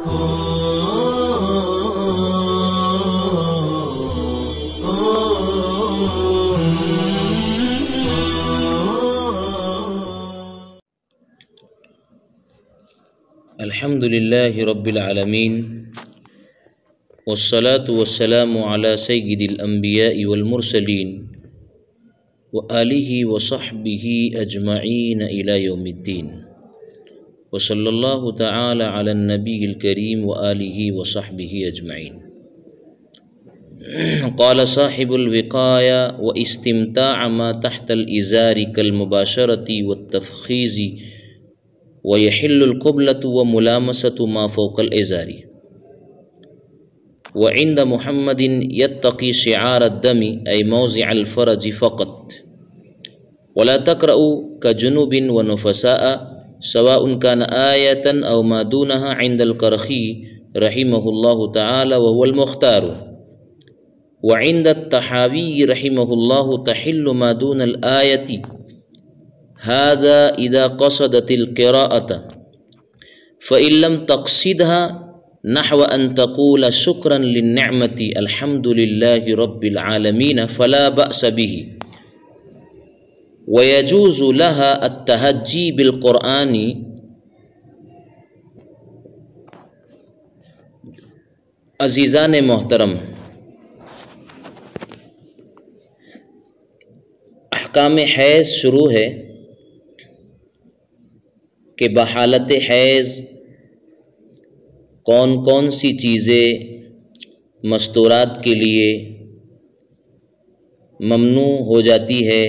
الحمد للہ رب العالمین والصلاة والسلام علی سید الانبیاء والمرسلین وآلہ وصحبہ اجمعین الی یوم الدین وصلی اللہ تعالی علی النبی الکریم وآلہ وصحبہ اجمعین۔ قال صاحب الوقاية واستمتاع ما تحت الإزار كالمباشرة والتفخيز ويحل القبلة وملامسة ما فوق الإزار وعند محمد يتقي شعار الدم أي موضع الفرج فقط ولا تقرأ كجنوب ونفساء سواء كان آية أو ما دونها عند الكرخي رحمه الله تعالى وهو المختار وعند الطحاوي رحمه الله تحل ما دون الآية هذا إذا قصدت القراءة فإن لم تقصدها نحو أن تقول شكرا للنعمة الحمد لله رب العالمين فلا بأس به ويجوز لها التهجي بالقرآن عزیزان محترم، احکام حیض شروع ہے کہ بحالت حیض کون کون سی چیزیں مستورات کے لیے ممنوع ہو جاتی ہے،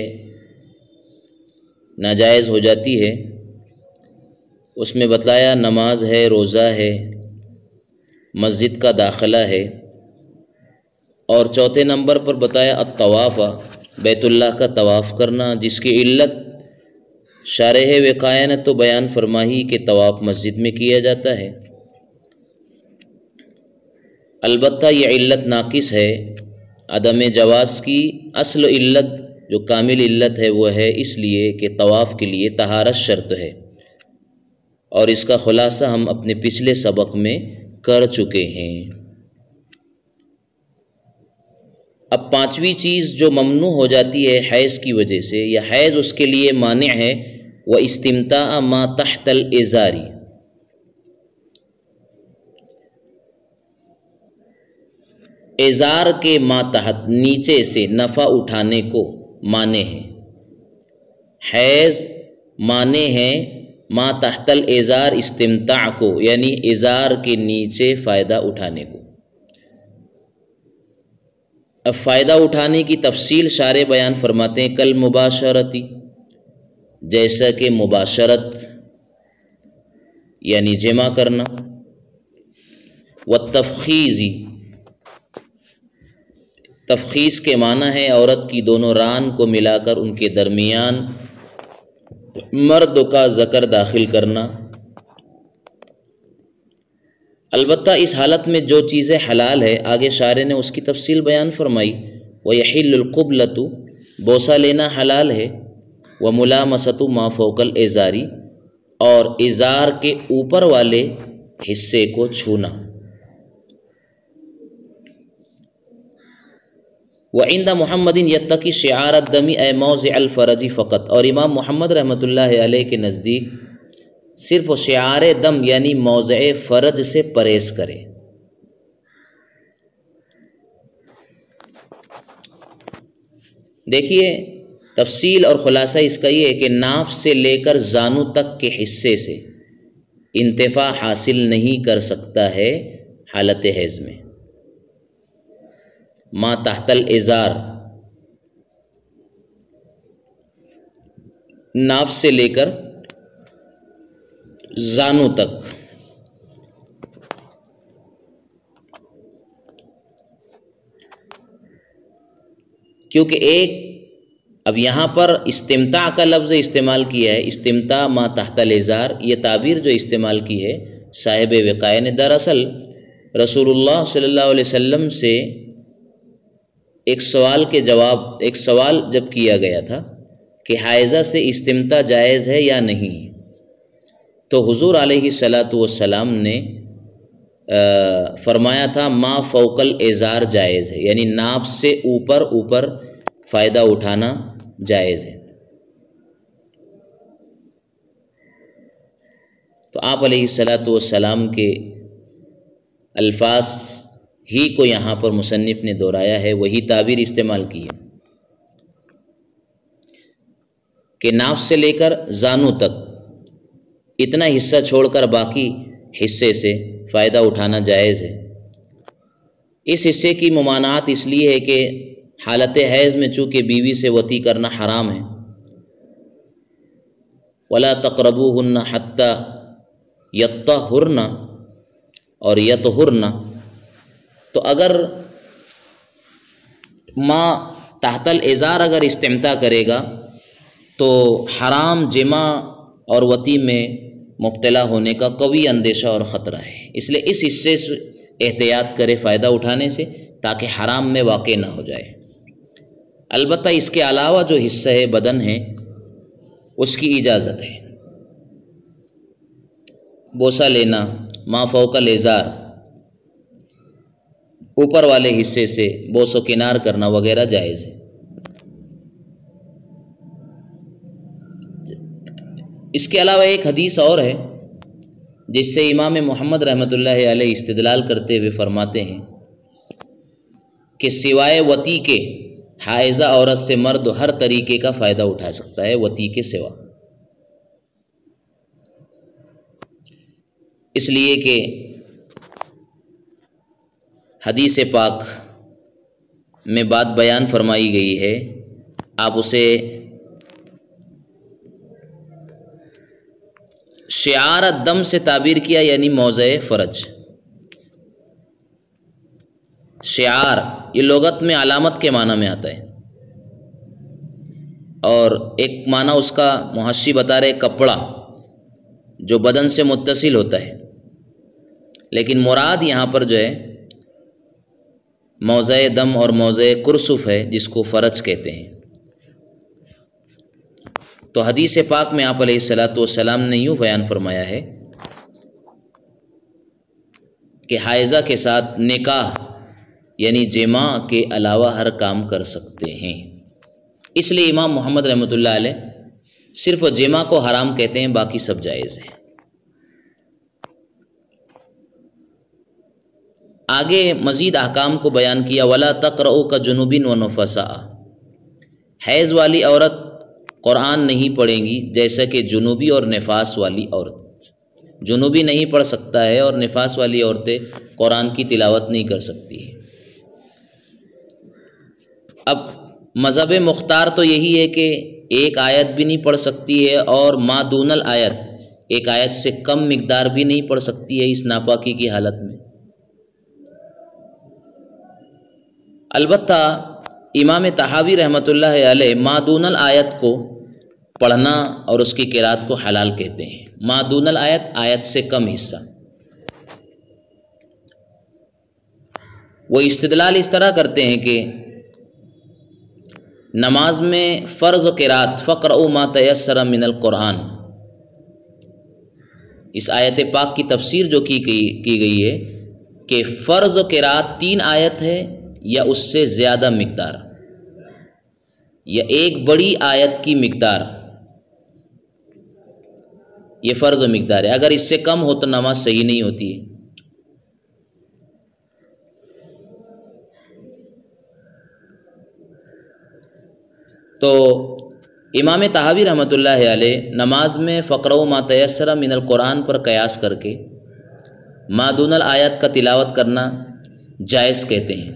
ناجائز ہو جاتی ہے۔ اس میں بتلایا نماز ہے، روزہ ہے، مسجد کا داخلہ ہے، اور چوتھے نمبر پر بتایا الطواف، بیت اللہ کا طواف کرنا، جس کی علت شارح وقایہ نے تو بیان فرمائی کہ طواف مسجد میں کیا جاتا ہے، البتہ یہ علت ناقص ہے، عدم جواز کی اصل علت جو کامل علت ہے وہ ہے اس لیے کہ طواف کے لیے طہارت شرط ہے، اور اس کا خلاصہ ہم اپنے پچھلے سبق میں کر چکے ہیں۔ اب پانچویں چیز جو ممنوع ہو جاتی ہے حیض کی وجہ سے، یا حیض اس کے لیے مانع ہے، وہ استمتاع ما تحت الازاری، ازار کے ماتحت نیچے سے نفع اٹھانے کو مانے ہیں۔ حیض مانے ہیں ما تحت الازار استمتاع کو، یعنی ازار کے نیچے فائدہ اٹھانے کو۔ اب فائدہ اٹھانے کی تفصیل شارح بیان فرماتے ہیں کل مباشرتی، جیسا کہ مباشرت یعنی جمع کرنا، والتفخیزی، تفخیص کے معنی ہے عورت کی دونوں ران کو ملا کر ان کے درمیان مرد کا ذکر داخل کرنا۔ البتہ اس حالت میں جو چیزیں حلال ہے آگے شارح نے اس کی تفصیل بیان فرمائی، وَيَحِلُّ الْقُبْلَةُ، بوسہ لینا حلال ہے، وَمُلَامَسَةُ مَا فَوْقَ الْإِزَارِ، اور ازار کے اوپر والے حصے کو چھونا۔ وعند محمد یتقی شعار الدم اے موضع الفرج فقط، اور امام محمد رحمۃ اللہ علیہ کے نزدیک صرف شعار دم یعنی موضع فرج سے پرہیز کرے۔ دیکھیے تفصیل اور خلاصہ اس کا یہ ہے کہ ناف سے لے کر زانو تک کے حصے سے انتفاع حاصل نہیں کر سکتا ہے حالت حیض میں۔ ما تحت الازار، ناف سے لے کر زانو تک، کیونکہ اب یہاں پر استمتاع کا لفظ استعمال کیا ہے، استمتاع ما تحت الازار، یہ تعبیر جو استعمال کی ہے صاحب وقایہ نے، دراصل رسول اللہ صلی اللہ علیہ وسلم سے ایک سوال جب کیا گیا تھا کہ حائضہ سے استمتاع جائز ہے یا نہیں، تو حضور علیہ الصلاۃ والسلام نے فرمایا تھا ما فوق الازار جائز ہے، یعنی ناف سے اوپر فائدہ اٹھانا جائز ہے۔ تو آپ علیہ الصلاۃ والسلام کے الفاظ ہی کو یہاں پر مصنف نے دہرایا ہے، وہی تعبیر استعمال کی ہے کہ ناف سے لے کر زانو تک اتنا حصہ چھوڑ کر باقی حصے سے فائدہ اٹھانا جائز ہے۔ اس حصے کی ممانعت اس لیے ہے کہ حالت حیض میں چونکہ بیوی سے وطی کرنا حرام ہے، وَلَا تَقْرَبُوهُنَّ حَتَّى يَطَّهُرْنَ اور يَطْهُرْنَ، تو اگر ما تحت الازار اگر استمتاع کرے گا تو حرام جماع اور وطی میں مبتلا ہونے کا قوی اندیشہ اور خطرہ ہے، اس لیے اس حصے سے احتیاط کرے فائدہ اٹھانے سے تاکہ حرام میں واقع نہ ہو جائے۔ البتہ اس کے علاوہ جو حصہ ہے بدن ہے اس کی اجازت ہے، بوسہ لینا، ما فوق الازار اوپر والے حصے سے بوس و کنار کرنا وغیرہ جائز ہے۔ اس کے علاوہ ایک حدیث اور ہے جس سے امام محمد رحمۃ اللہ علیہ استدلال کرتے ہوئے فرماتے ہیں کہ سوائے وطی کے حائضہ عورت سے مرد ہر طریقے کا فائدہ اٹھا سکتا ہے، وطی کے سوا، اس لیے کہ حدیث پاک میں بات بیان فرمائی گئی ہے، آپ اسے شعار الدم سے تعبیر کیا، یعنی موضع فرج۔ شعار یہ لغت میں علامت کے معنی میں آتا ہے، اور ایک معنی اس کا محشی بتا رہے کپڑا جو بدن سے متصل ہوتا ہے، لیکن مراد یہاں پر جو ہے موضع دم اور موضع کرسف ہے جس کو فرج کہتے ہیں۔ تو حدیث پاک میں آپ علیہ الصلاۃ والسلام نے یوں بیان فرمایا ہے کہ حائضہ کے ساتھ نکاح یعنی جماع کے علاوہ ہر کام کر سکتے ہیں، اس لیے امام محمد رحمۃ اللہ علیہ صرف جماع کو حرام کہتے ہیں، باقی سب جائز ہے۔ آگے مزید احکام کو بیان کیا، وَلَا تَقْرَؤُوا كَجُنُوبٍ وَنُفَسَاءَ، حیض والی عورت قرآن نہیں پڑھیں گی جیسا کہ جنوبی اور نفاس والی عورت، جنوبی نہیں پڑھ سکتا ہے اور نفاس والی عورتیں قرآن کی تلاوت نہیں کر سکتی ہے۔ اب مذہب مختار تو یہی ہے کہ ایک آیت بھی نہیں پڑھ سکتی ہے اور ما دون الآیت ایک آیت سے کم مقدار بھی نہیں پڑھ سکتی ہے اس ناپاکی کی حالت میں۔ البتہ امام طحاوی رحمۃ اللہ علیہ ما دون الآیت کو پڑھنا اور اس کی قرات کو حلال کہتے ہیں، ما دون الآیت آیت سے کم حصہ۔ وہ استدلال اس طرح کرتے ہیں کہ نماز میں فرض و قرات فقرؤوا ما تیسر من القرآن، اس آیت پاک کی تفسیر جو کی گئی ہے کہ فرض و قرات 3 آیت ہے یا اس سے زیادہ مقدار، یا ایک بڑی آیت کی مقدار، یہ فرض و مقدار ہے، اگر اس سے کم ہو تو نماز صحیح نہیں ہوتی ہے۔ تو امام طحاوی رحمۃ اللہ علیہ نماز میں فقرؤوا ما تیسر من القرآن پر قیاس کر کے ما دون الآیت کا تلاوت کرنا جائز کہتے ہیں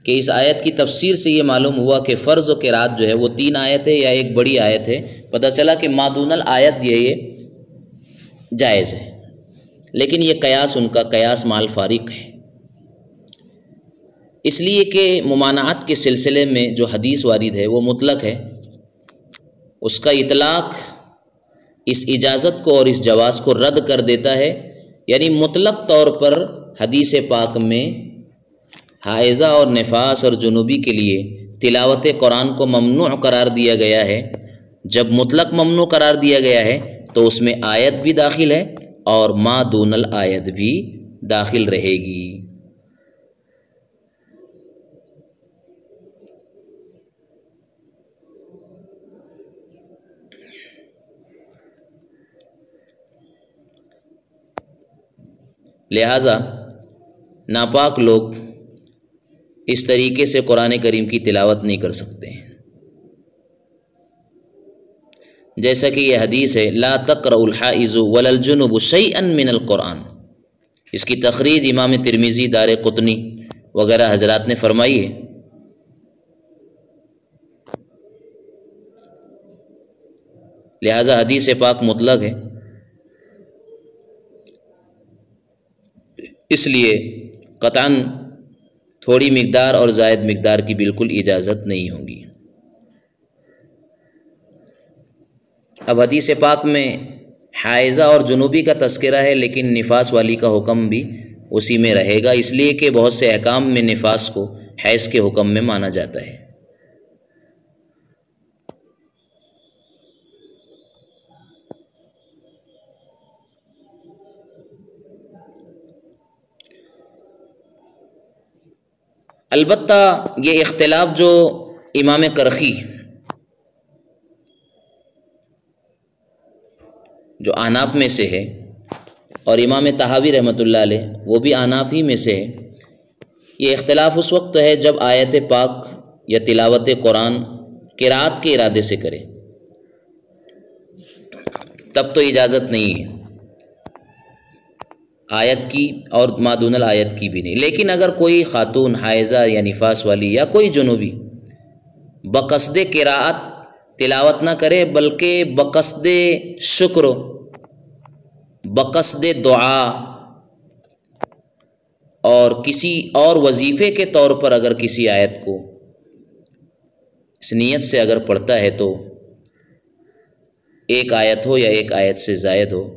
کہ اس آیت کی تفسیر سے یہ معلوم ہوا کہ فرض و قرات جو ہے وہ 3 آیت ہے یا ایک بڑی آیت ہے، پتہ چلا کہ ما دون الآیت یہ جائز ہے، لیکن یہ قیاس ان کا قیاس مال فارق ہے، اس لیے کہ ممانعت کے سلسلے میں جو حدیث وارد ہے وہ مطلق ہے، اس کا اطلاق اس اجازت کو اور اس جواز کو رد کر دیتا ہے، یعنی مطلق طور پر حدیث پاک میں حائضہ اور نفاس اور جنوبی کے لیے تلاوت قرآن کو ممنوع قرار دیا گیا ہے۔ جب مطلق ممنوع قرار دیا گیا ہے تو اس میں آیت بھی داخل ہے اور ما دون الآیت بھی داخل رہے گی۔ لہٰذا ناپاک لوگ اس طریقے سے قرآن کریم کی تلاوت نہیں کر سکتے ہیں، جیسا کہ یہ حدیث ہے لا تقرأ الحائض ولا الجنب شیئا من القرآن، اس کی تخریج امام ترمذی، دارقطنی وغیرہ حضرات نے فرمائی ہے۔ لہٰذا حدیث پاک مطلق ہے، اس لیے قطعاً تھوڑی مقدار اور زائد مقدار کی بالکل اجازت نہیں ہوگی۔ اب حدیث پاک میں حائضہ اور جنوبی کا تذکرہ ہے، لیکن نفاس والی کا حکم بھی اسی میں رہے گا، اس لیے کہ بہت سے احکام میں نفاس کو حیض کے حکم میں مانا جاتا ہے۔ البتہ یہ اختلاف جو امام کرخی جو احناف میں سے ہے اور امام طحاوی رحمۃ اللہ علیہ وہ بھی احناف ہی میں سے ہے، یہ اختلاف اس وقت ہے جب آیت پاک یا تلاوت قرآن قرات کے ارادے سے کرے، تب تو اجازت نہیں ہے آیت کی اور ما دون الآیت کی بھی نہیں۔ لیکن اگر کوئی خاتون حائضہ یا نفاس والی یا کوئی جنوبی بقصد قراءت تلاوت نہ کرے بلکہ بقصد شکر، بقصد دعا اور کسی اور وظیفے کے طور پر اگر کسی آیت کو اس نیت سے اگر پڑھتا ہے تو ایک آیت ہو یا ایک آیت سے زائد ہو،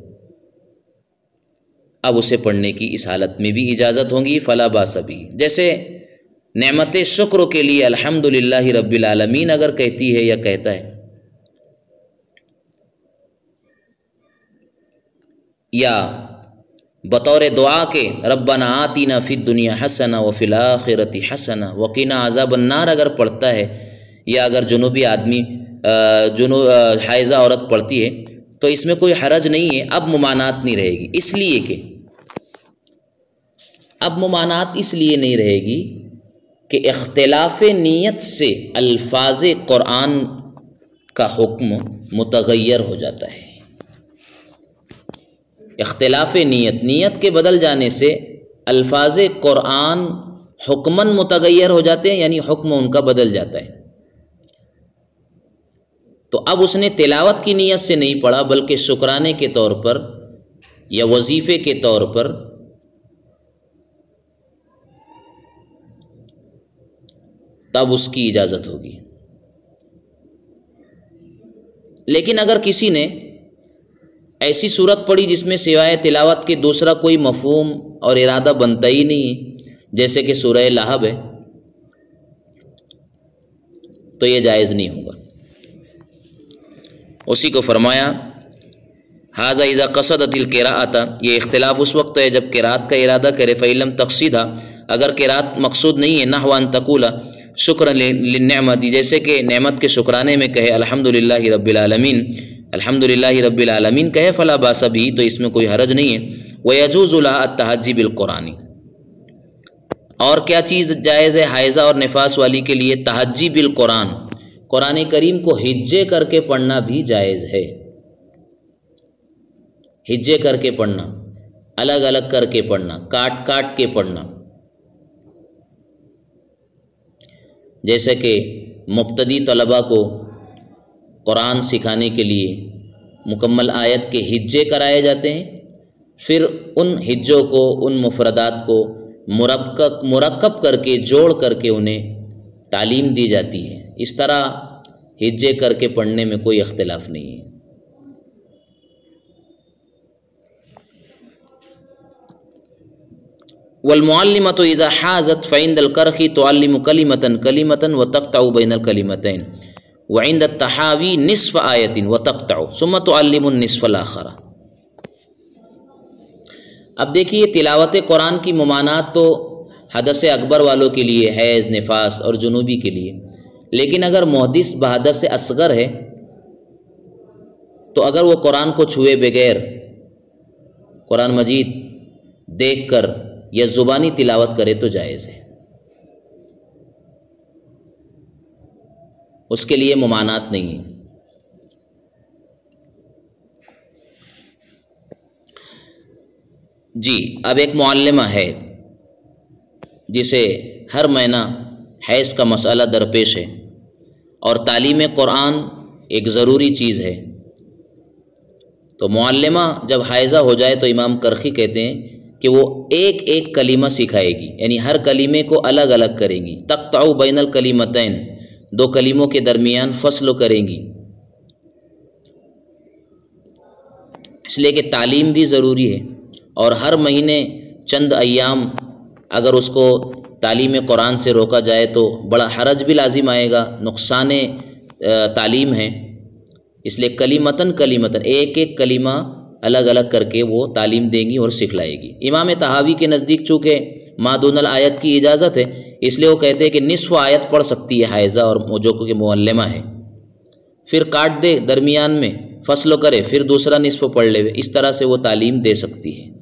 اب اسے پڑھنے کی اس حالت میں بھی اجازت ہوگی، فلا باس بھی۔ جیسے نعمت شکر کے لیے الحمدللہ رب العالمین اگر کہتی ہے یا کہتا ہے، یا بطور دعا کے ربنا آتنا فی الدنیا حسنہ وفی الآخرۃ حسنہ وقنا عذاب النار اگر پڑھتا ہے، یا اگر جنوبی آدمی حائضہ عورت پڑھتی ہے تو اس میں کوئی حرج نہیں ہے، اب ممانعت نہیں رہے گی، اس لیے کہ اب ممانعت اس لیے نہیں رہے گی کہ اختلاف نیت سے الفاظ قرآن کا حکم متغیر ہو جاتا ہے۔ اختلاف نیت کے بدل جانے سے الفاظ قرآن حکماً متغیر ہو جاتے ہیں، یعنی حکم ان کا بدل جاتا ہے۔ تو اب اس نے تلاوت کی نیت سے نہیں پڑھا بلکہ شکرانے کے طور پر یا وظیفے کے طور پر، تب اس کی اجازت ہوگی۔ لیکن اگر کسی نے ایسی صورت پڑھی جس میں سوائے تلاوت کے دوسرا کوئی مفہوم اور ارادہ بنتا ہی نہیں ہے، جیسے کہ سورہ لہب ہے، تو یہ جائز نہیں ہوگا۔ اسی کو فرمایا ھذا اذا قصدت القراءۃ، یہ اختلاف اس وقت ہے جب قراءت کا ارادہ کرے، فإن لم تقصدها، اگر قراءت مقصود نہیں ہے، نحو ان تقول شکرا للنعمت، جیسے کہ نعمت کے شکرانے میں کہے الحمدللہ رب العالمین، الحمدللہ رب العالمین کہے، فلا باس بھی، تو اس میں کوئی حرج نہیں ہے۔ ویجوز لها التحجی بالقرآن، اور کیا چیز جائز ہے حائضہ اور نفاس والی کے لیے؟ تحجی بالقرآن، قرآن کریم کو ہجے کر کے پڑھنا بھی جائز ہے۔ ہجے کر کے پڑھنا، الگ الگ کر کے پڑھنا، کاٹ کاٹ کے پڑھنا، جیسے کہ مبتدی طلباء کو قرآن سکھانے کے لیے مکمل آیت کے ہجے کرائے جاتے ہیں، پھر ان ہجوں کو، ان مفردات کو مرکب کر کے، جوڑ کر کے انہیں تعلیم دی جاتی ہے۔ اس طرح ہجے کر کے پڑھنے میں کوئی اختلاف نہیں ہے۔ والمعلمۃ اذا حازت فعند الکرخی تعلم کلمۃ کلمۃ وتقطع بین الکلمتین وعند التحاوی نصف آیۃ وتقطع ثم تعلم النصف الاخر۔ اب دیکھیے تلاوت قرآن کی ممانعت تو حدث اکبر والوں کے لیے، حیض، نفاس اور جنوبی کے لیے، لیکن اگر محدث بحدث اصغر ہے تو اگر وہ قرآن کو چھوئے بغیر قرآن مجید دیکھ کر یا زبانی تلاوت کرے تو جائز ہے، اس کے لیے ممانعت نہیں ہے۔ جی، اب ایک معلمہ ہے جسے ہر مہینہ حیض کا مسئلہ درپیش ہے اور تعلیم قرآن ایک ضروری چیز ہے، تو معلمہ جب حائضہ ہو جائے تو امام کرخی کہتے ہیں کہ وہ ایک ایک کلمہ سکھائے گی، یعنی ہر کلمے کو الگ الگ کریں گی۔ تقطع بین الکلمتین، دو کلموں کے درمیان فصل کریں گی، اس لیے کہ تعلیم بھی ضروری ہے، اور ہر مہینے چند ایام اگر اس کو تعلیم قرآن سے روکا جائے تو بڑا حرج بھی لازم آئے گا، نقصان تعلیم ہے، اس لیے کلیمتاً ایک ایک کلمہ الگ الگ کر کے وہ تعلیم دیں گی اور سکھلائے گی۔ امام طحاوی کے نزدیک چونکہ ما دون الآیت کی اجازت ہے، اس لیے وہ کہتے ہیں کہ نصف آیت پڑھ سکتی ہے حائضہ اور جو کہ معلمہ ہے، پھر کاٹ دے درمیان میں، فصل کرے، پھر دوسرا نصف پڑھ لے، اس طرح سے وہ تعلیم دے سکتی ہے۔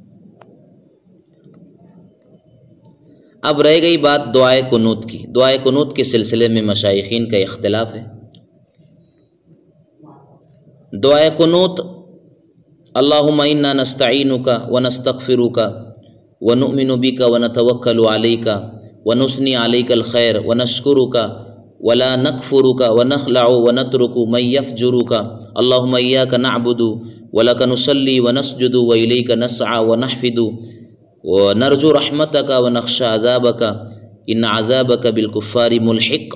اب رہ گئی بات دعائے قنوت کی۔ دعائے قنوت کے سلسلے میں مشائخین کا اختلاف ہے۔ دعائے قنوت اللہم انا نستعینک ونستغفرک ونؤمن بک ونتوکل علیک ونثنی علیک الخیر ونشکرک ولا نکفرک ونخلع ونترک من یفجرک اللہم ایاک نعبد ولک نصلی ونسجد والیک نسعى ونحفد ونرجو رحمتک ونخشى عذابک ان عذابک بالکفار ملحق،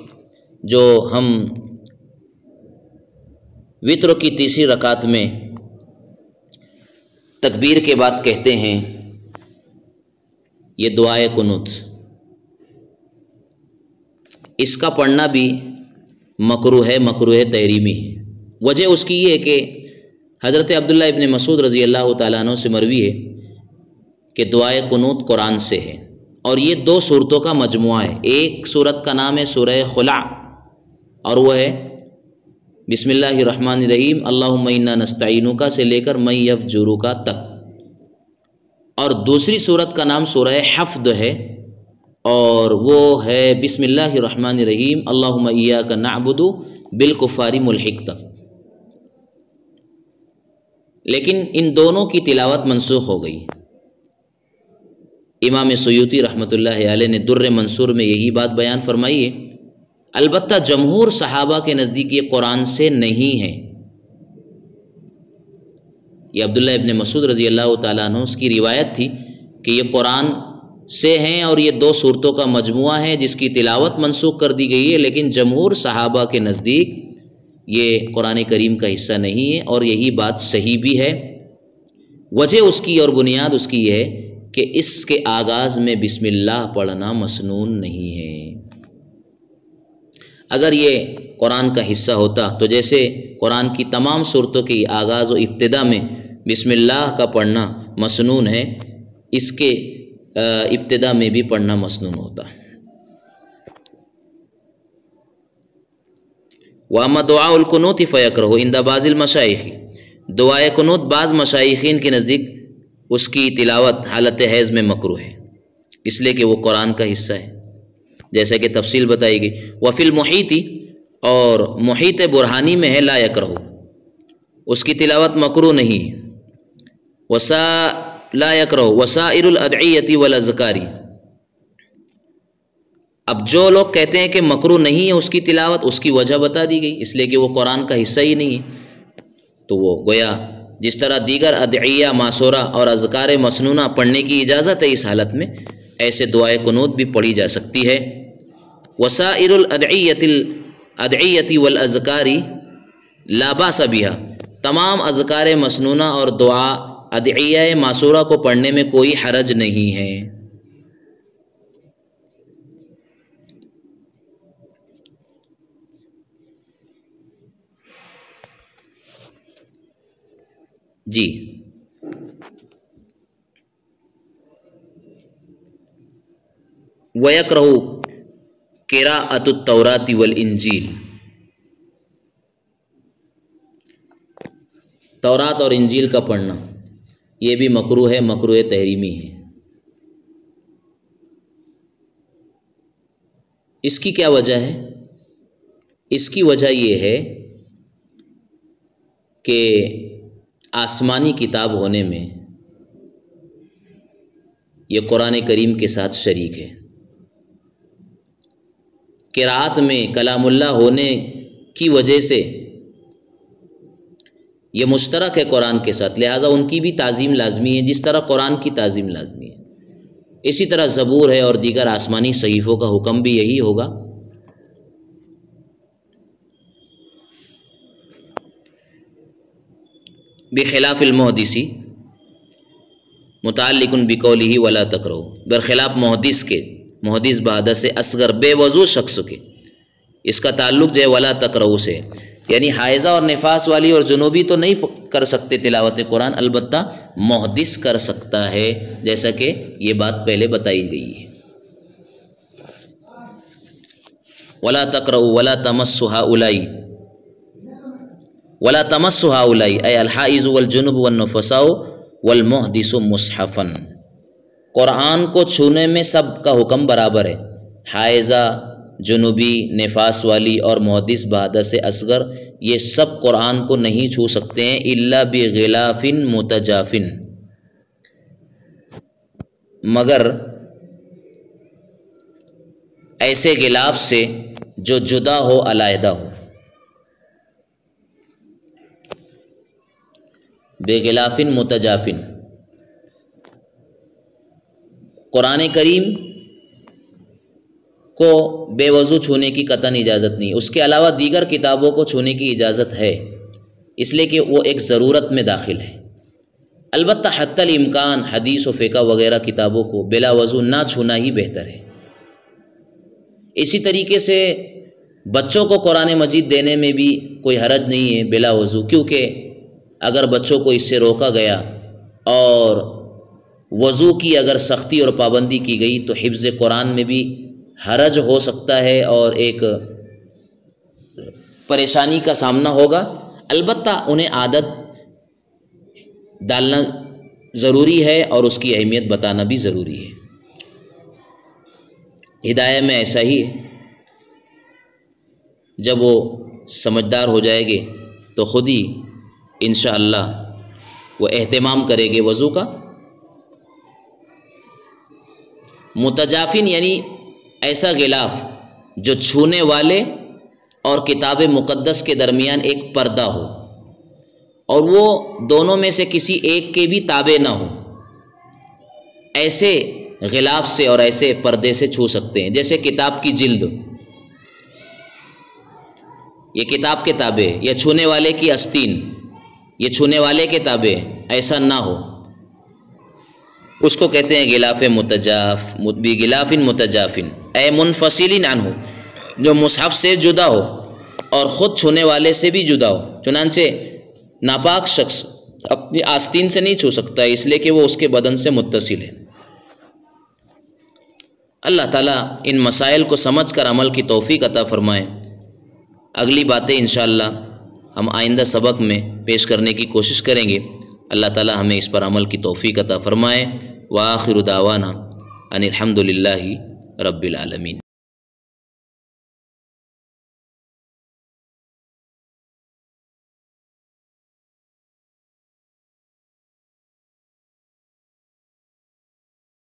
جو ہم وطر کی تیسری رکعت میں تکبیر کے بعد کہتے ہیں، یہ دعائے قنوت، اس کا پڑھنا بھی مکروہ تحریمی ہے۔ وجہ اس کی یہ ہے کہ حضرت عبداللہ ابن مسعود رضی اللہ تعالیٰ عنہ سے مروی ہے کہ دعائے قنوت قرآن سے ہے، اور یہ دو صورتوں کا مجموعہ ہے۔ ایک صورت کا نام ہے سورہ خلع، اور وہ ہے بسم اللہ الرحمن الرحیم اللہم انا نستعینک سے لے کر من یفجرک تک، اور دوسری صورت کا نام سورہ حفد ہے، اور وہ ہے بسم اللہ الرحمن الرحیم اللہم ایاک نعبد بالکفار ملحق تک۔ لیکن ان دونوں کی تلاوت منسوخ ہو گئی۔ امام سیوطی رحمۃ اللہ علیہ نے در منصور میں یہی بات بیان فرمائی ہے۔ البتہ جمہور صحابہ کے نزدیک یہ قرآن سے نہیں ہے۔ یہ عبداللہ ابن مسعود رضی اللہ تعالیٰ عنہ اس کی روایت تھی کہ یہ قرآن سے ہیں اور یہ دو صورتوں کا مجموعہ ہے جس کی تلاوت منسوخ کر دی گئی ہے، لیکن جمہور صحابہ کے نزدیک یہ قرآن کریم کا حصہ نہیں ہے، اور یہی بات صحیح بھی ہے۔ وجہ اس کی اور بنیاد اس کی یہ ہے کہ اس کے آغاز میں بسم اللہ پڑھنا مسنون نہیں ہے۔ اگر یہ قرآن کا حصہ ہوتا تو جیسے قرآن کی تمام صورتوں کی آغاز و ابتدا میں بسم اللہ کا پڑھنا مسنون ہے، اس کے ابتدا میں بھی پڑھنا مسنون ہوتا۔ وَأَمَّا دُعَاءُ الْقُنُوتِ فَيَكْرَهُ عِنْدَ بَعْضِ الْمَشَائِخِ، دعائے قنوت بعض مشائخین کے نزدیک اس کی تلاوت حالت حیض میں مکروہ ہے، اس لیے کہ وہ قرآن کا حصہ ہے، جیسا کہ تفصیل بتائی گئی۔ وَفِي الْمُحِيطِ، اور محیط برہانی میں ہے لا یکرہ، اس کی تلاوت مکروہ نہیں ہے۔ لا یکرہ وسائر الادعیۃ والاذکار، اب جو لوگ کہتے ہیں کہ مکروہ نہیں ہے اس کی تلاوت، اس کی وجہ بتا دی گئی، اس لیے کہ وہ قرآن کا حصہ ہی نہیں ہے، تو وہ گویا جس طرح دیگر ادعیہ معصورہ اور اذکار مسنونہ پڑھنے کی اجازت ہے اس حالت میں، ایسے دعائے قنوت بھی پڑھی جا سکتی ہے۔ وسائر الادعیۃ والاذکار لا باس بها، تمام اذکار مسنونہ اور دعا ادعیہ معصورہ کو پڑھنے میں کوئی حرج نہیں ہے۔ جی، وَيَكْرَهُ قِرَاءَةُ التَّوْرَاةِ وَالْإِنْجِيلِ، تورات اور انجیل کا پڑھنا یہ بھی مکروہ ہے، مکروہ تحریمی ہے۔ اس کی کیا وجہ ہے؟ اس کی وجہ یہ ہے کہ آسمانی کتاب ہونے میں یہ قرآن کریم کے ساتھ شریک ہے، قرأت میں کلام اللہ ہونے کی وجہ سے یہ مشترک ہے قرآن کے ساتھ، لہٰذا ان کی بھی تعظیم لازمی ہے جس طرح قرآن کی تعظیم لازمی ہے۔ اسی طرح زبور ہے اور دیگر آسمانی صحیفوں کا حکم بھی یہی ہوگا۔ بخلاف المحدثی متعلق بقولہ ولا تقرؤ، برخلاف محدث کے، محدث بحدث اصغر بے وضو شخص کے، اس کا تعلق جو ہے ولا تقرؤ سے، یعنی حائضہ اور نفاس والی اور جنوبی تو نہیں کر سکتے تلاوت قرآن، البتہ محدث کر سکتا ہے، جیسا کہ یہ بات پہلے بتائی گئی ہے۔ ولا تقرؤ ولا تمسوا هؤلاء، ولا تمسوا هؤلاء اے الحائض والجنب والنفساء والمحدث مصحفا، قرآن کو چھونے میں سب کا حکم برابر ہے، حائضہ، جنوبی، نفاس والی اور محدث بحدث اصغر یہ سب قرآن کو نہیں چھو سکتے ہیں، الا بغلاف متجاف، مگر ایسے غلاف سے جو جدا ہو، علیحدہ ہو، بغلاف متجاف۔ قرآن کریم کو بے وضو چھونے کی قطعاً اجازت نہیں، اس کے علاوہ دیگر کتابوں کو چھونے کی اجازت ہے، اس لیے کہ وہ ایک ضرورت میں داخل ہے۔ البتہ حتی الامکان حدیث و فقہ وغیرہ کتابوں کو بلا وضو نہ چھونا ہی بہتر ہے۔ اسی طریقے سے بچوں کو قرآن مجید دینے میں بھی کوئی حرج نہیں ہے بلا وضو، کیونکہ اگر بچوں کو اس سے روکا گیا اور وضو کی اگر سختی اور پابندی کی گئی تو حفظ قرآن میں بھی حرج ہو سکتا ہے اور ایک پریشانی کا سامنا ہوگا۔ البتہ انہیں عادت ڈالنا ضروری ہے اور اس کی اہمیت بتانا بھی ضروری ہے۔ ہدایت میں ایسا ہی ہے، جب وہ سمجھدار ہو جائے گے تو خود ہی انشاءاللہ وہ اہتمام کرے گے وضو کا۔ متجافن یعنی ایسا غلاف جو چھونے والے اور کتاب مقدس کے درمیان ایک پردہ ہو اور وہ دونوں میں سے کسی ایک کے بھی تابع نہ ہو، ایسے غلاف سے اور ایسے پردے سے چھو سکتے ہیں، جیسے کتاب کی جلد، یہ کتاب کے تابع، یا چھونے والے کی آستین، یہ چھونے والے کے تابع، ایسا نہ ہو، اس کو کہتے ہیں غلاف متجاف، بغلاف متجاف اے منفصل عنہ، جو مصحف سے جدا ہو اور خود چھونے والے سے بھی جدا ہو۔ چنانچہ ناپاک شخص اپنی آستین سے نہیں چھو سکتا ہے، اس لیے کہ وہ اس کے بدن سے متصل ہے۔ اللہ تعالیٰ ان مسائل کو سمجھ کر عمل کی توفیق عطا فرمائے۔ اگلی باتیں انشاءاللہ ہم آئندہ سبق میں پیش کرنے کی کوشش کریں گے۔ اللہ تعالیٰ ہمیں اس پر عمل کی توفیق عطا فرمائے۔ وآخر دعوانا ان الحمد للہ رب العالمین۔